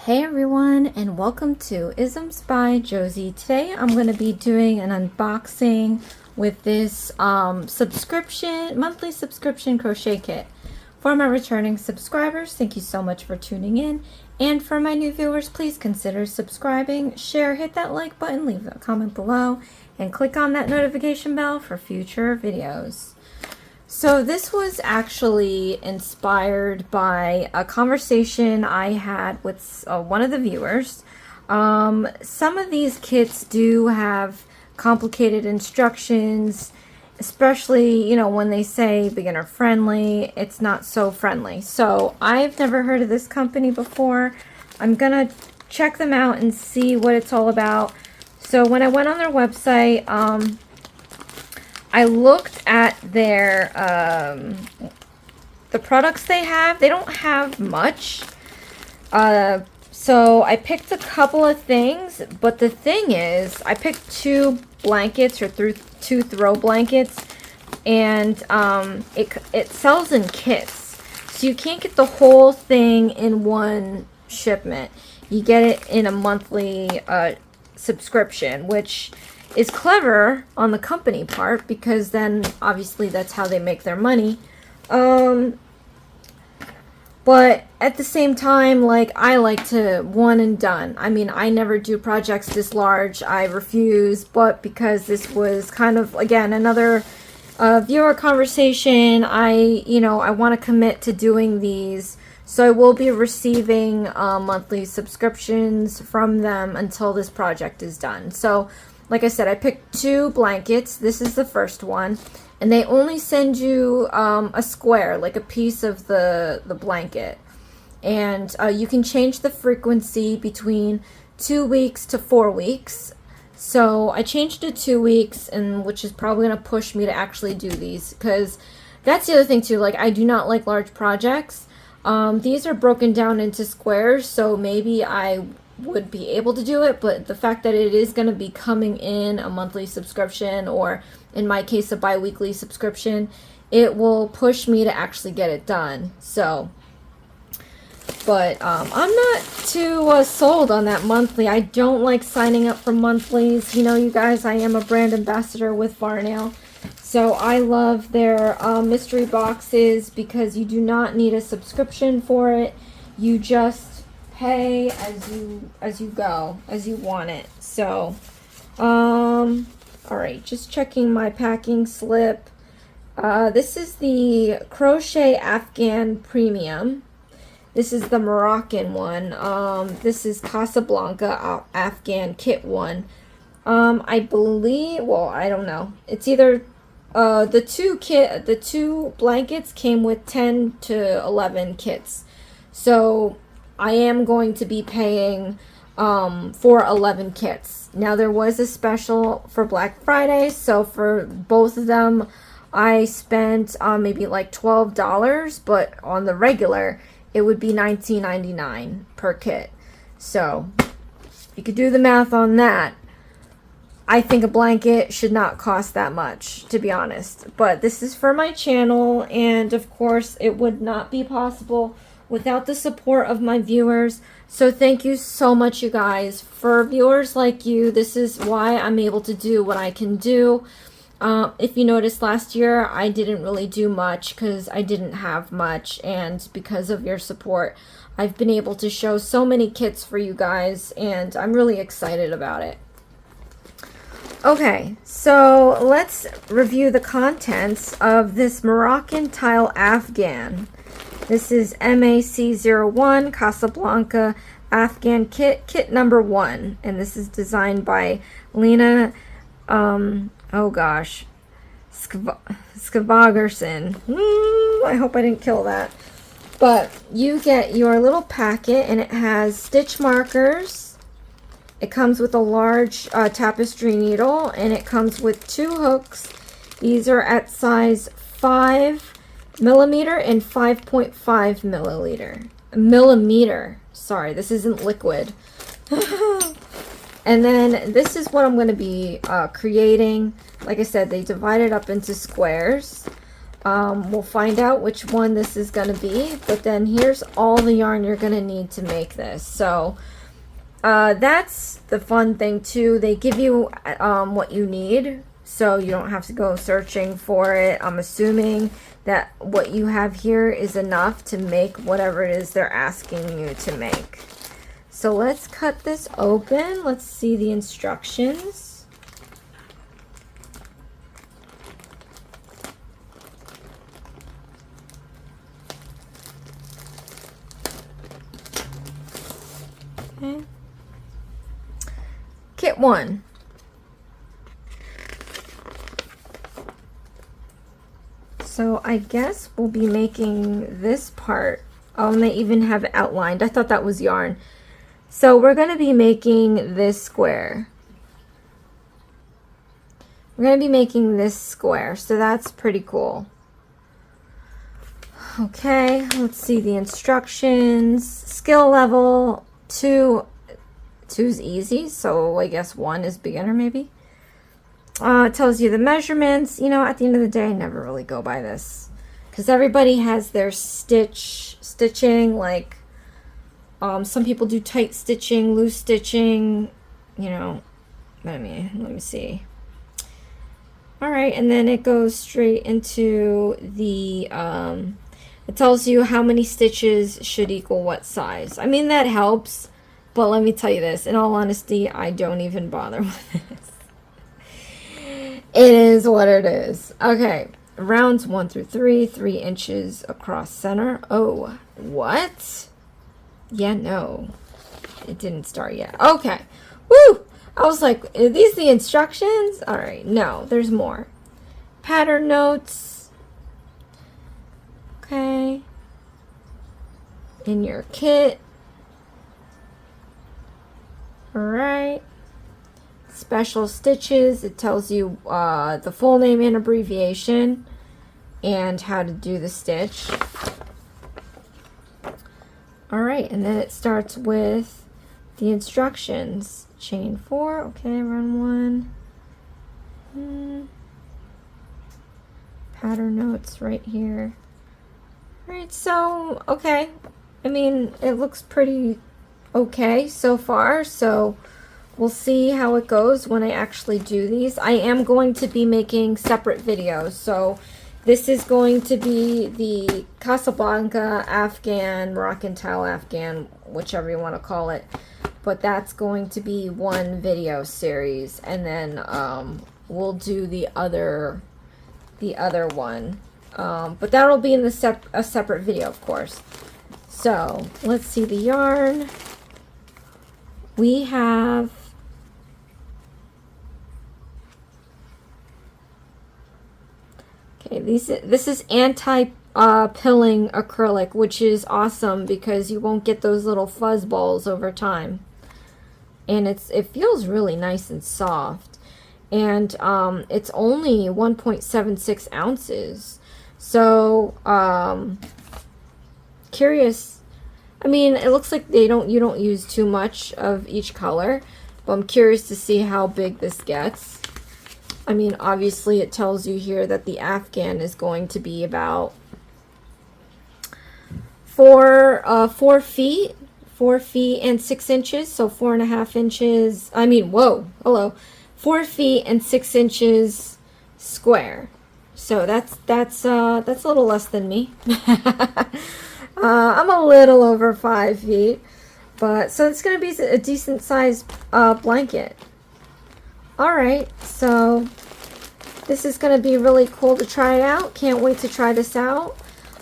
Hey everyone, and welcome to Isms by Josie. Today I'm going to be doing an unboxing with this monthly subscription crochet kit. For my returning subscribers, thank you so much for tuning in. And for my new viewers, please consider subscribing, share, hit that like button, leave a comment below, and click on that notification bell for future videos. So this was actually inspired by a conversation I had with one of the viewers. Some of these kits do have complicated instructions, especially, when they say beginner friendly, it's not so friendly. So I've never heard of this company before. I'm gonna check them out and see what it's all about. So when I went on their website, I looked at their the products they have. They don't have much, so I picked a couple of things. But the thing is, I picked two blankets or two throw blankets, and it sells in kits, so you can't get the whole thing in one shipment. You get it in a monthly subscription, which is clever on the company part, because then obviously that's how they make their money. But at the same time, I like to one and done. I mean, I never do projects this large. I refuse. But because this was kind of, again, another viewer conversation, I want to commit to doing these. So I will be receiving monthly subscriptions from them until this project is done. So like I said, I picked two blankets. This is the first one. And they only send you a square, like a piece of the blanket. And you can change the frequency between 2 weeks to 4 weeks. So I changed it to 2 weeks, and which is probably going to push me to actually do these. Because that's the other thing too. I do not like large projects. These are broken down into squares, so maybe I would be able to do it, but the fact that it is going to be coming in a monthly subscription, or in my case a bi-weekly subscription, it will push me to actually get it done. So but I'm not too sold on that monthly. I don't like signing up for monthlies. You guys, I am a brand ambassador with Varnail, so I love their mystery boxes because you do not need a subscription for it. You just pay as you go, as you want it. So all right, just checking my packing slip. This is the Crochet Afghan Premium. This is the Moroccan one. This is Casablanca Afghan Kit 1. I believe, well, I don't know, it's either the two blankets came with 10 to 11 kits, so I am going to be paying for 11 kits. Now, there was a special for Black Friday, so for both of them, I spent maybe like $12, but on the regular, it would be $19.99 per kit. So, you could do the math on that. I think a blanket should not cost that much, to be honest. But this is for my channel, and of course, it would not be possible without the support of my viewers. So thank you so much, you guys. For viewers like you, this is why I'm able to do what I can do. If you noticed, last year I didn't really do much because I didn't have much, and because of your support, I've been able to show so many kits for you guys, and I'm really excited about it. Okay, so let's review the contents of this Moroccan Tile Afghan. This is MAC01 Casablanca Afghan kit number 1, and this is designed by Lena, Skavagerson. I hope I didn't kill that. But you get your little packet, and it has stitch markers. It comes with a large tapestry needle, and it comes with 2 hooks. These are at size 5 millimeter and 5.5 millimeter. Sorry, this isn't liquid. And then this is what I'm going to be creating. Like I said, they divide it up into squares. We'll find out which one this is going to be, but then here's all the yarn you're going to need to make this. So that's the fun thing too. They give you what you need, so you don't have to go searching for it. I'm assuming that what you have here is enough to make whatever it is they're asking you to make. So let's cut this open. Let's see the instructions. Okay. Kit 1. So I guess we'll be making this part. Oh, and they even have it outlined. I thought that was yarn. So we're going to be making this square. We're going to be making this square. So that's pretty cool. Okay, let's see the instructions. Skill level 2. 2's easy, so I guess 1 is beginner maybe. It tells you the measurements. You know, at the end of the day, I never really go by this because everybody has their stitching. Like some people do tight stitching, loose stitching. You know, let me see. All right, and then it goes straight into the. It tells you how many stitches should equal what size. I mean, that helps, but let me tell you this. In all honesty, I don't even bother with this. It is what it is. Okay, rounds 1 through 3, 3 inches across center. Oh, what? Yeah, no. It didn't start yet. Okay. Woo! I was like, are these the instructions? All right, no, there's more. Pattern notes. Okay, in your kit. All right, special stitches. It tells you the full name and abbreviation and how to do the stitch. All right, and then it starts with the instructions. Chain 4, okay, run 1. Pattern notes right here. Alright, so, okay. I mean, it looks pretty okay so far, so we'll see how it goes when I actually do these. I am going to be making separate videos, so this is going to be the Casablanca Afghan, Moroccan tile Afghan, whichever you want to call it, but that's going to be one video series, and then we'll do the other one. But that'll be in a separate video, of course. So let's see the yarn. We have this is anti-pilling acrylic, which is awesome because you won't get those little fuzz balls over time, and it feels really nice and soft, and it's only 1.76 ounces. So, curious. I mean, it looks like you don't use too much of each color, but I'm curious to see how big this gets. I mean, obviously it tells you here that the Afghan is going to be about 4 feet and 6 inches, so 4.5 inches. I mean, whoa, hello, 4 feet and 6 inches square. So that's a little less than me. I'm a little over 5 feet, but so it's going to be a decent sized blanket. All right, so this is going to be really cool to try it out. Can't wait to try this out.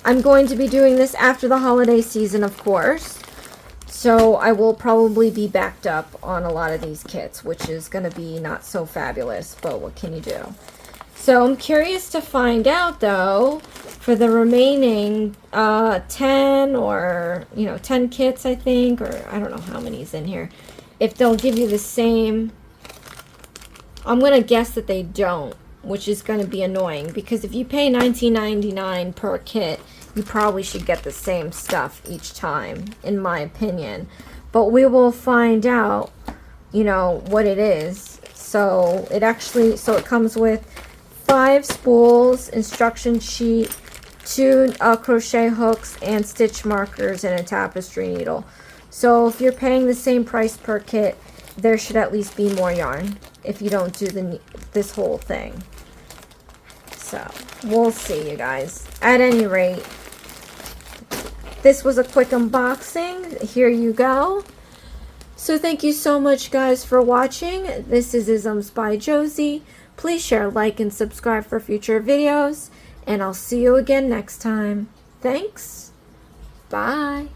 I'm going to be doing this after the holiday season, of course. So I will probably be backed up on a lot of these kits, which is going to be not so fabulous, but what can you do? So I'm curious to find out, though, for the remaining 10 or, 10 kits, I think, or I don't know how many's in here, if they'll give you the same. I'm going to guess that they don't, which is going to be annoying, because if you pay $19.99 per kit, you probably should get the same stuff each time, in my opinion. But we will find out, what it is. So it comes with 5 spools, instruction sheet, 2 crochet hooks, and stitch markers, and a tapestry needle. So if you're paying the same price per kit, there should at least be more yarn if you don't do this whole thing. So we'll see, you guys. At any rate, this was a quick unboxing. Here you go. So thank you so much, guys, for watching. This is Isms by Josie. Please share, like, and subscribe for future videos. And I'll see you again next time. Thanks. Bye.